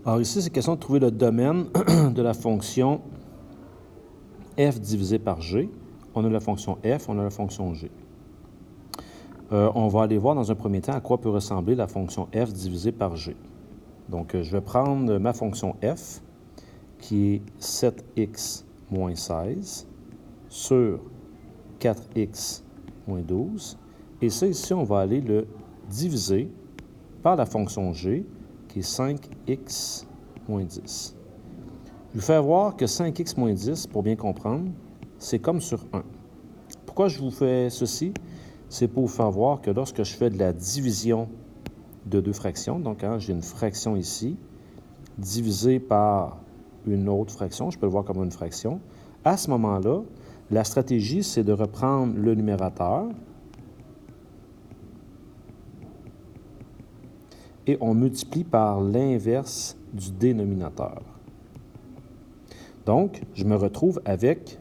Alors ici, c'est question de trouver le domaine de la fonction f divisé par g. On a la fonction f, on a la fonction g. On va aller voir dans un premier temps à quoi peut ressembler la fonction f divisée par g. Donc, je vais prendre ma fonction f, qui est 7x moins 16, sur 4x moins 12. Et ça, ici, on va aller le diviser par la fonction g, qui est 5x moins 10. Je vais faire voir que 5x moins 10, pour bien comprendre, c'est comme sur 1. Pourquoi je vous fais ceci? C'est pour vous faire voir que lorsque je fais de la division de deux fractions, donc j'ai une fraction ici, divisée par une autre fraction, je peux le voir comme une fraction, à ce moment-là, la stratégie, c'est de reprendre le numérateur et on multiplie par l'inverse du dénominateur. Donc, je me retrouve avec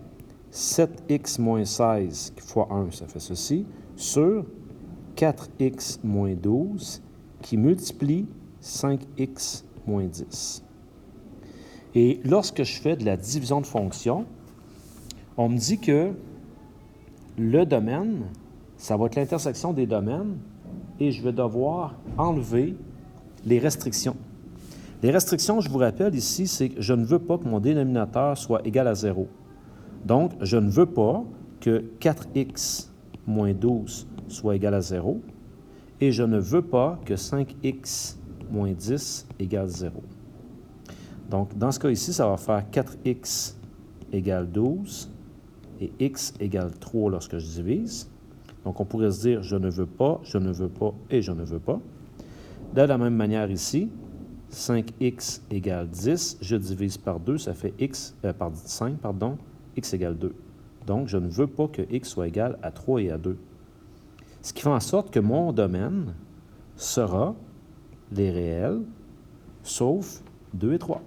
7x moins 16 fois 1, ça fait ceci, sur 4x moins 12 qui multiplie 5x moins 10. Et lorsque je fais de la division de fonctions, on me dit que le domaine, ça va être l'intersection des domaines et je vais devoir enlever les restrictions. Les restrictions, je vous rappelle ici, c'est que je ne veux pas que mon dénominateur soit égal à 0. Donc, je ne veux pas que 4x moins 12 soit égal à 0 et je ne veux pas que 5x moins 10 égale 0. Donc, dans ce cas ici, ça va faire 4x égale 12 et x égale 3 lorsque je divise. Donc, on pourrait se dire je ne veux pas, je ne veux pas et je ne veux pas. De la même manière ici, 5x égale 10, je divise par 2, ça fait par 5, x égale 2. Donc, je ne veux pas que x soit égal à 3 et à 2. Ce qui fait en sorte que mon domaine sera les réels, sauf 2 et 3.